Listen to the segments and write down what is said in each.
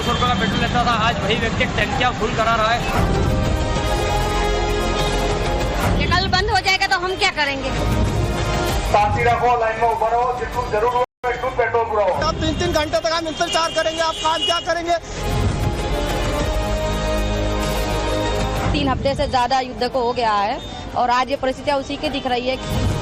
200 रुपये का पेट्रोल लेता था, आज वही व्यक्ति टंकियां फुल करा रहा है। ये कल बंद हो जाएगा तो हम क्या करेंगे? शांति रखो, लाइन में उभा रहो, जितना जरूर हो पेट्रोल पूरा हो। आप 3-3 घंटे तक हम इंतजार करेंगे, आप काम क्या करेंगे? 3 हफ्ते से ज्यादा युद्ध को हो गया है और आज ये परिस्थितियाँ उसी की दिख रही है।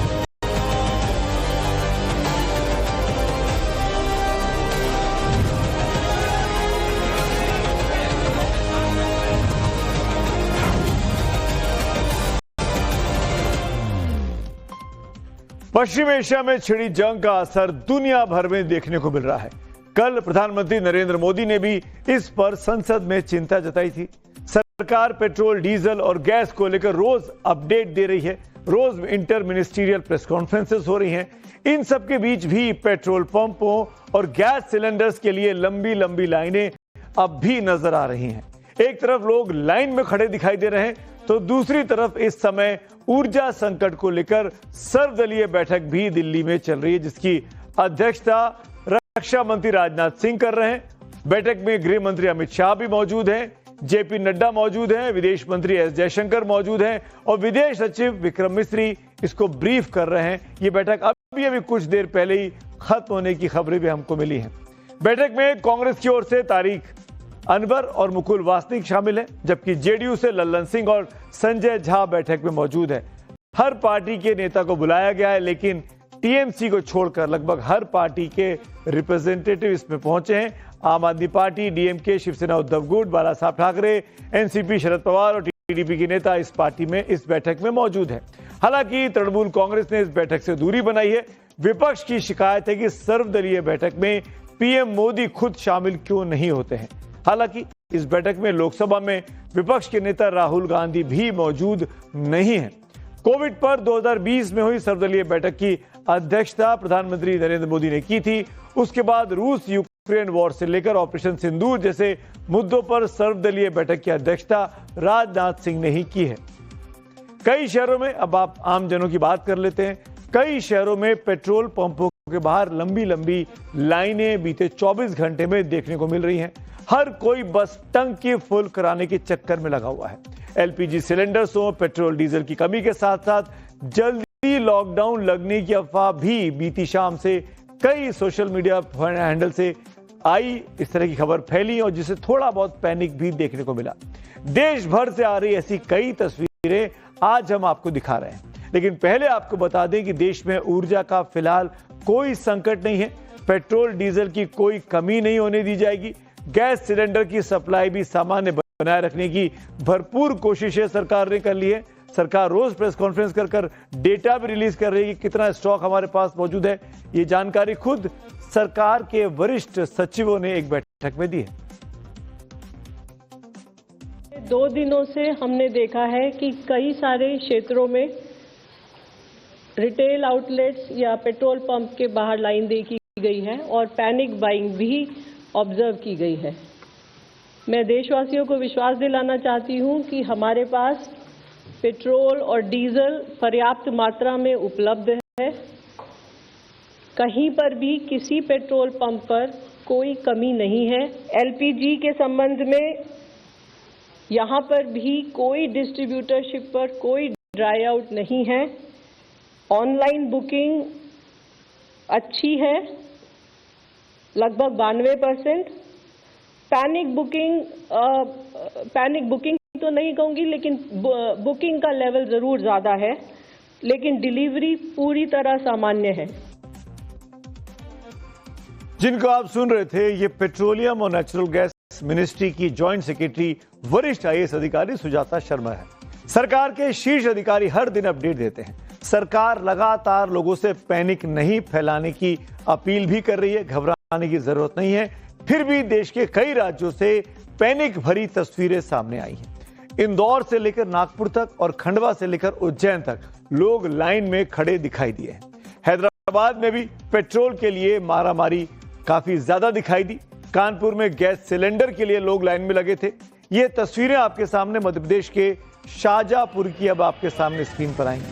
पश्चिम एशिया में छिड़ी जंग का असर दुनिया भर में देखने को मिल रहा है। कल प्रधानमंत्री नरेंद्र मोदी ने भी इस पर संसद में चिंता जताई थी। सरकार पेट्रोल, डीजल और गैस को लेकर रोज अपडेट दे रही है, रोज इंटर मिनिस्ट्रियल प्रेस कॉन्फ्रेंसेस हो रही हैं। इन सब के बीच भी पेट्रोल पंपों और गैस सिलेंडर्स के लिए लंबी लंबी लाइनें अब भी नजर आ रही हैं। एक तरफ लोग लाइन में खड़े दिखाई दे रहे हैं तो दूसरी तरफ इस समय ऊर्जा संकट को लेकर सर्वदलीय बैठक भी दिल्ली में चल रही है, जिसकी अध्यक्षता रक्षा मंत्री राजनाथ सिंह कर रहे हैं। बैठक में गृह मंत्री अमित शाह भी मौजूद हैं, जेपी नड्डा मौजूद हैं, विदेश मंत्री एस जयशंकर मौजूद हैं और विदेश सचिव विक्रम मिस्री इसको ब्रीफ कर रहे हैं। ये बैठक अभी कुछ देर पहले ही खत्म होने की खबरें भी हमको मिली हैं। बैठक में कांग्रेस की ओर से तारिक अनवर और मुकुल वासनिक शामिल हैं, जबकि जेडीयू से लल्लन सिंह और संजय झा बैठक में मौजूद है। हर पार्टी के नेता को बुलाया गया है, लेकिन टीएमसी को छोड़कर लगभग हर पार्टी के रिप्रेजेंटेटिव इसमें पहुंचे हैं। आम आदमी पार्टी, डीएमके, शिवसेना उद्धव गुट, बाला साहब ठाकरे, एनसीपी शरद पवार और टीडीपी के नेता इस बैठक में मौजूद है। हालांकि तृणमूल कांग्रेस ने इस बैठक से दूरी बनाई है। विपक्ष की शिकायत है कि सर्वदलीय बैठक में पीएम मोदी खुद शामिल क्यों नहीं होते हैं। हालांकि इस बैठक में लोकसभा में विपक्ष के नेता राहुल गांधी भी मौजूद नहीं हैं। कोविड पर 2020 में हुई सर्वदलीय बैठक की अध्यक्षता प्रधानमंत्री नरेंद्र मोदी ने की थी। उसके बाद रूस यूक्रेन वॉर से लेकर ऑपरेशन सिंदूर जैसे मुद्दों पर सर्वदलीय बैठक की अध्यक्षता राजनाथ सिंह ने ही की है। कई शहरों में, अब आप आम जनों की बात कर लेते हैं, कई शहरों में पेट्रोल पंपों के बाहर लंबी लंबी लाइनें बीते 24 घंटे में देखने को मिल रही हैं। हर कोई बस टंकी फुल कराने के चक्कर में लगा हुआ है। एलपीजी सिलेंडर्स हो, पेट्रोल डीजल की कमी के साथ साथ जल्दी लॉकडाउन लगने की अफवाह भी बीती शाम से कई सोशल मीडिया हैंडल से आई, इस तरह की खबर फैली और जिसे थोड़ा बहुत पैनिक भी देखने को मिला। देश भर से आ रही ऐसी कई तस्वीरें आज हम आपको दिखा रहे हैं, लेकिन पहले आपको बता दें कि देश में ऊर्जा का फिलहाल कोई संकट नहीं है। पेट्रोल डीजल की कोई कमी नहीं होने दी जाएगी। गैस सिलेंडर की सप्लाई भी सामान्य बनाए रखने की भरपूर कोशिशें सरकार ने कर ली है। सरकार रोज प्रेस कॉन्फ्रेंस कर डेटा भी रिलीज कर रही है कि कितना स्टॉक हमारे पास मौजूद है। ये जानकारी खुद सरकार के वरिष्ठ सचिवों ने एक बैठक में दी है। 2 दिनों से हमने देखा है कि कई सारे क्षेत्रों में रिटेल आउटलेट्स या पेट्रोल पंप के बाहर लाइन देखी गई है और पैनिक बाइंग भी ऑब्जर्व की गई है। मैं देशवासियों को विश्वास दिलाना चाहती हूं कि हमारे पास पेट्रोल और डीजल पर्याप्त मात्रा में उपलब्ध है। कहीं पर भी किसी पेट्रोल पंप पर कोई कमी नहीं है। एलपीजी के संबंध में यहां पर भी कोई डिस्ट्रीब्यूटरशिप पर कोई ड्राई आउट नहीं है। ऑनलाइन बुकिंग अच्छी है, लगभग 92%। पैनिक बुकिंग तो नहीं कहूंगी, लेकिन बुकिंग का लेवल जरूर ज्यादा है, लेकिन डिलीवरी पूरी तरह सामान्य है। जिनको आप सुन रहे थे, ये पेट्रोलियम और नेचुरल गैस मिनिस्ट्री की जॉइंट सेक्रेटरी वरिष्ठ आईएएस अधिकारी सुजाता शर्मा है। सरकार के शीर्ष अधिकारी हर दिन अपडेट देते हैं। सरकार लगातार लोगों से पैनिक नहीं फैलाने की अपील भी कर रही है। घबराने की जरूरत नहीं है। फिर भी देश के कई राज्यों से पैनिक भरी तस्वीरें सामने आई हैं। इंदौर से लेकर नागपुर तक और खंडवा से लेकर उज्जैन तक लोग लाइन में खड़े दिखाई दिए हैं। हैदराबाद में भी पेट्रोल के लिए मारामारी काफी ज्यादा दिखाई दी। कानपुर में गैस सिलेंडर के लिए लोग लाइन में लगे थे। ये तस्वीरें आपके सामने मध्य प्रदेश के शाहजहांपुर की अब आपके सामने स्क्रीन पर आएंगी।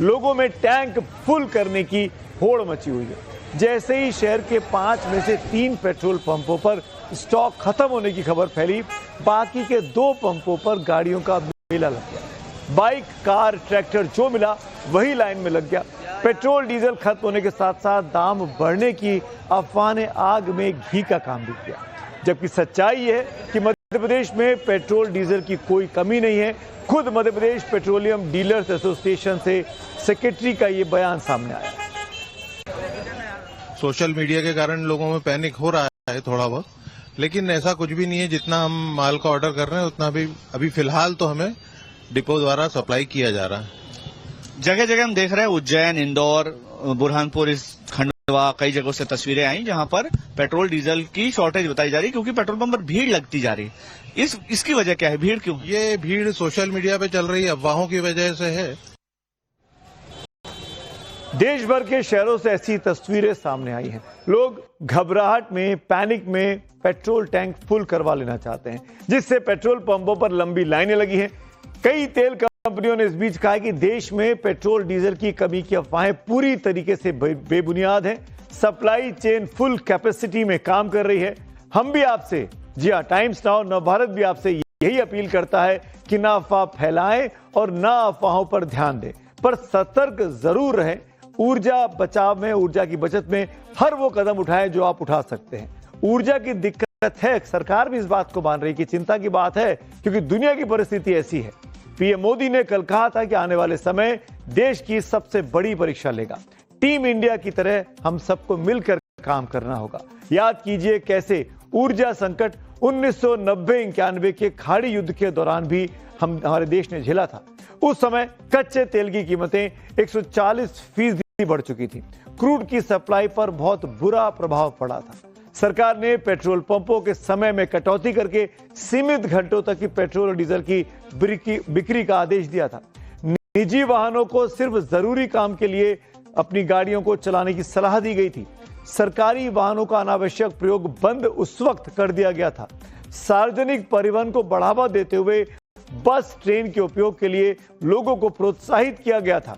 लोगों में टैंक फुल करने की होड़ मची हुई है। जैसे ही शहर के 5 में से 3 पेट्रोल पंपों पर स्टॉक खत्म होने की खबर फैली, बाकी के 2 पंपों पर गाड़ियों का मेला लग गया। बाइक, कार, ट्रैक्टर जो मिला वही लाइन में लग गया। पेट्रोल डीजल खत्म होने के साथ साथ दाम बढ़ने की अफवाह ने आग में घी का काम भी किया, जबकि सच्चाई है कि मध्य प्रदेश में पेट्रोल डीजल की कोई कमी नहीं है। खुद Madhya Pradesh petroleum dealers association से सेक्रेटरी का ये बयान सामने आया। सोशल मीडिया के कारण लोगों में पैनिक हो रहा है थोड़ा बहुत, लेकिन ऐसा कुछ भी नहीं है। जितना हम माल का ऑर्डर कर रहे हैं उतना भी अभी फिलहाल तो हमें डिपो द्वारा सप्लाई किया जा रहा है। जगह जगह हम देख रहे हैं, उज्जैन, इंदौर, बुरहानपुर, इस खंडवा, कई जगहों से तस्वीरें आई जहां पर पेट्रोल डीजल की शॉर्टेज बताई जा रही है, क्योंकि पेट्रोल पंप पर भीड़ लगती जा रही है। इसकी वजह क्या है? भीड़ क्यों? ये भीड़ सोशल मीडिया पे चल रही अफवाहों की वजह से है। देश भर के शहरों से ऐसी तस्वीरें सामने आई हैं। लोग घबराहट में, पैनिक में पेट्रोल टैंक फुल करवा लेना चाहते हैं, जिससे पेट्रोल पंपों पर लंबी लाइनें लगी हैं। कई तेल कंपनियों ने इस बीच कहा कि देश में पेट्रोल डीजल की कमी की अफवाहें पूरी तरीके से बेबुनियाद हैं। सप्लाई चेन फुल कैपेसिटी में काम कर रही है। हम भी आपसे, जी हाँ, टाइम्स नाउ नवभारत भी आपसे यही अपील करता है कि ना अफवाह फैलाएं और ना अफवाहों पर ध्यान दें, पर सतर्क जरूर रहें। ऊर्जा बचाव में, ऊर्जा की बचत में हर वो कदम उठाएं जो आप उठा सकते हैं। ऊर्जा की दिक्कत है, सरकार भी इस बात को मान रही कि चिंता की बात है, क्योंकि दुनिया की परिस्थिति ऐसी है। पीएम मोदी ने कल कहा था कि आने वाले समय देश की सबसे बड़ी परीक्षा लेगा। टीम इंडिया की तरह हम सबको मिलकर काम करना होगा। याद कीजिए कैसे ऊर्जा संकट 1990-91 के खाड़ी युद्ध के दौरान भी हमारे देश ने झेला था। उस समय कच्चे तेल की कीमतें 140% बढ़ चुकी थी। क्रूड की सप्लाई पर बहुत बुरा प्रभाव पड़ा था। सरकार ने पेट्रोल पंपों के समय में कटौती करके सीमित घंटों तक की पेट्रोल और डीजल की बिक्री का आदेश दिया था। निजी वाहनों को सिर्फ जरूरी काम के लिए अपनी गाड़ियों को चलाने की सलाह दी गई थी। सरकारी वाहनों का अनावश्यक प्रयोग बंद उस वक्त कर दिया गया था। सार्वजनिक परिवहन को बढ़ावा देते हुए बस, ट्रेन के उपयोग के लिए लोगों को प्रोत्साहित किया गया था।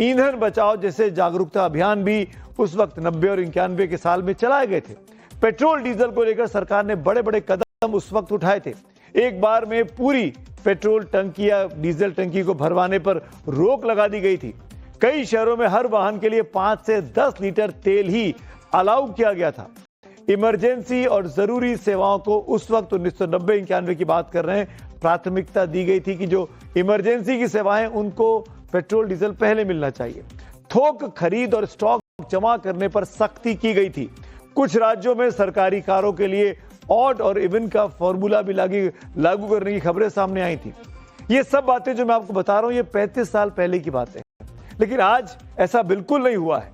ईंधन बचाओ जैसे जागरूकता अभियान भी उस वक्त 90 और 91 के साल में चलाए गए थे। पेट्रोल डीजल को लेकर सरकार ने बड़े बड़े कदम उस वक्त उठाए थे। एक बार में पूरी पेट्रोल टंकी या डीजल टंकी को भरवाने पर रोक लगा दी गई थी। कई शहरों में हर वाहन के लिए 5 से 10 लीटर तेल ही अलाउ किया गया था। इमरजेंसी और जरूरी सेवाओं को उस वक्त 1990-91 की बात कर रहे हैं, प्राथमिकता दी गई थी कि जो इमरजेंसी की सेवाएं उनको पेट्रोल डीजल पहले मिलना चाहिए। थोक खरीद और स्टॉक जमा करने पर सख्ती की गई थी। कुछ राज्यों में सरकारी कारों के लिए ऑड और इवन का फॉर्मूला भी लागू करने की खबरें सामने आई थी। ये सब बातें जो मैं आपको बता रहा हूं, ये 35 साल पहले की बातें हैं, लेकिन आज ऐसा बिल्कुल नहीं हुआ है।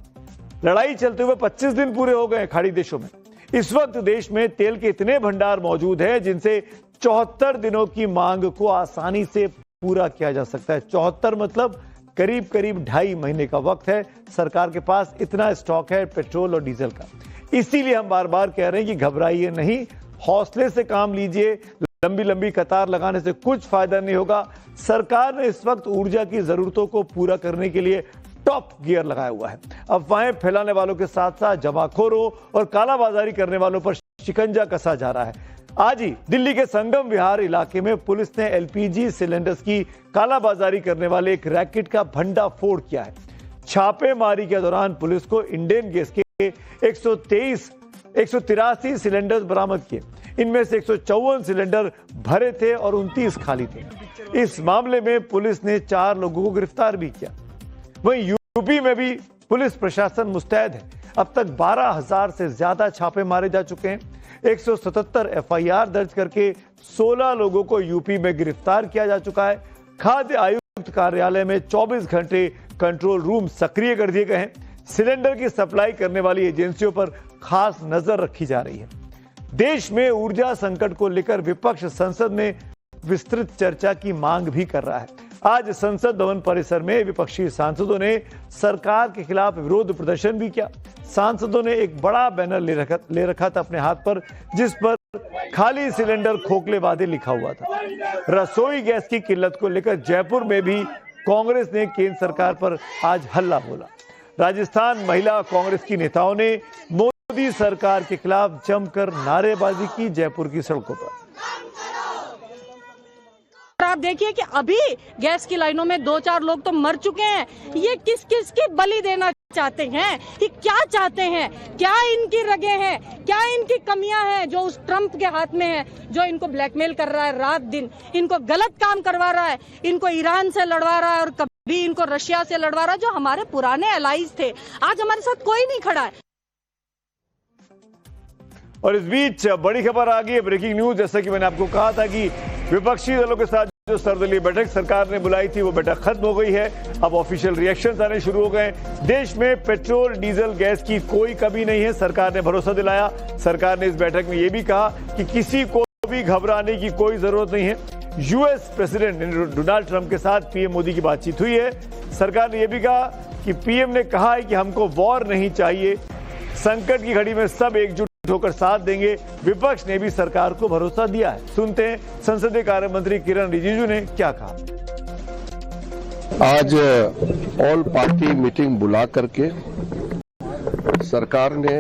लड़ाई चलते हुए 25 दिन पूरे हो गए खाड़ी देशों में। इस वक्त देश में तेल के इतने भंडार मौजूद हैं जिनसे 74 दिनों की मांग को आसानी से पूरा किया जा सकता है। 74 मतलब करीब 2.5 महीने का वक्त है। सरकार के पास इतना स्टॉक है पेट्रोल और डीजल का। इसीलिए हम बार बार कह रहे हैं कि घबराइए नहीं, हौसले से काम लीजिए। लंबी लंबी कतार लगाने से कुछ फायदा नहीं होगा। सरकार ने इस वक्त ऊर्जा की जरूरतों को पूरा करने के लिए टॉप गियर लगाया हुआ है। अफवाहें फैलाने वालों के साथ साथ जमाखोरों और कालाबाजारी करने वालों पर शिकंजा कसा जा रहा है। आज ही दिल्ली के संगम विहार इलाके में पुलिस ने एलपीजी सिलेंडर्स की कालाबाजारी करने वाले एक रैकेट का भंडाफोड़ किया है। छापेमारी के दौरान पुलिस को इंडेन गैस के 183 सिलेंडर्स बरामद किए। इनमें से 154 सिलेंडर भरे थे और 29 खाली थे। इस मामले में पुलिस ने 4 लोगों को गिरफ्तार भी किया। वहीं यूपी में भी पुलिस प्रशासन मुस्तैद है। अब तक 12,000 से ज्यादा छापे मारे जा चुके हैं। 177 एफआईआर दर्ज करके 16 लोगों को यूपी में गिरफ्तार किया जा चुका है। खाद्य आयुक्त कार्यालय में 24 घंटे कंट्रोल रूम सक्रिय कर दिए गए हैं। सिलेंडर की सप्लाई करने वाली एजेंसियों पर खास नजर रखी जा रही है। देश में ऊर्जा संकट को लेकर विपक्ष संसद में विस्तृत चर्चा की मांग भी कर रहा है। आज संसद भवन परिसर में विपक्षी सांसदों ने सरकार के खिलाफ विरोध प्रदर्शन भी किया। सांसदों ने एक बड़ा बैनर ले रखा था अपने हाथ पर, जिस पर खाली सिलेंडर खोखले वादे लिखा हुआ था। रसोई गैस की किल्लत को लेकर जयपुर में भी कांग्रेस ने केंद्र सरकार पर आज हल्ला बोला। राजस्थान महिला कांग्रेस की नेताओं ने मोदी सरकार के खिलाफ जमकर नारेबाजी की जयपुर की सड़कों पर। आप देखिए कि अभी गैस की लाइनों में 2-4 लोग तो मर चुके हैं। ये किस किस की बलि देना चाहते हैं? कि क्या चाहते हैं? क्या इनकी रगें हैं? क्या इनकी कमियां हैं जो उस ट्रंप के हाथ में है, जो इनको ब्लैकमेल कर रहा है रात दिन, इनको गलत काम करवा रहा है, इनको ईरान से लड़वा रहा है और कभी इनको रशिया से लड़वा रहा है, जो हमारे पुराने एलाइज थे। आज हमारे साथ कोई नहीं खड़ा है। और इस बीच बड़ी खबर आ गई है, ब्रेकिंग न्यूज। जैसा कि मैंने आपको कहा था कि विपक्षी दलों के साथ जो सर्वदलीय बैठक सरकार ने बुलाई थी वो बैठक खत्म हो गई है। अब ऑफिशियल रिएक्शंस आने शुरू हो गए। देश में पेट्रोल, डीजल, गैस की कोई कमी नहीं है, सरकार ने भरोसा दिलाया। सरकार ने इस बैठक में यह भी कहा कि किसी को भी घबराने की कोई जरूरत नहीं है। यूएस प्रेसिडेंट डोनाल्ड ट्रंप के साथ पीएम मोदी की बातचीत हुई है। सरकार ने यह भी कहा कि पीएम ने कहा है कि हमको वॉर नहीं चाहिए, संकट की घड़ी में सब एकजुट होकर साथ देंगे। विपक्ष ने भी सरकार को भरोसा दिया है। सुनते हैं संसदीय कार्य मंत्री किरण रिजिजू ने क्या कहा। आज ऑल पार्टी मीटिंग बुला करके सरकार ने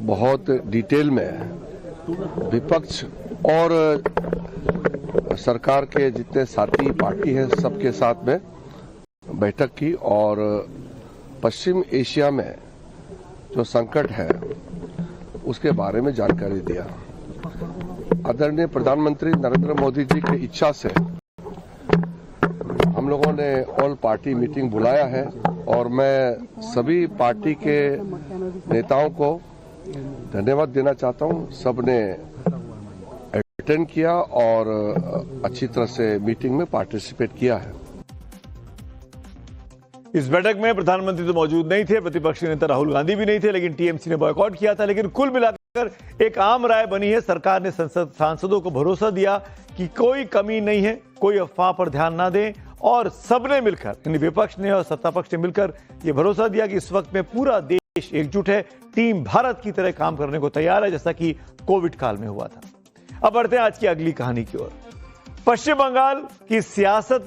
बहुत डिटेल में विपक्ष और सरकार के जितने साथी पार्टी हैं सबके साथ में बैठक की और पश्चिम एशिया में जो संकट है उसके बारे में जानकारी दिया। आदरणीय प्रधानमंत्री नरेंद्र मोदी जी की इच्छा से हम लोगों ने ऑल पार्टी मीटिंग बुलाया है और मैं सभी पार्टी के नेताओं को धन्यवाद देना चाहता हूं। सबने अटेंड किया और अच्छी तरह से मीटिंग में पार्टिसिपेट किया है। इस बैठक में प्रधानमंत्री तो मौजूद नहीं थे, प्रतिपक्षी नेता राहुल गांधी भी नहीं थे, लेकिन टीएमसी ने बॉयकॉट किया था। लेकिन कुल मिलाकर एक आम राय बनी है। सरकार ने सांसदों को भरोसा दिया कि कोई कमी नहीं है, कोई अफवाह पर ध्यान ना दें और सबने मिलकर, यानी विपक्ष ने और सत्ता पक्ष ने मिलकर यह भरोसा दिया कि इस वक्त में पूरा देश एकजुट है, टीम भारत की तरह काम करने को तैयार है, जैसा कि कोविड काल में हुआ था। अब बढ़ते हैं आज की अगली कहानी की ओर। पश्चिम बंगाल की सियासत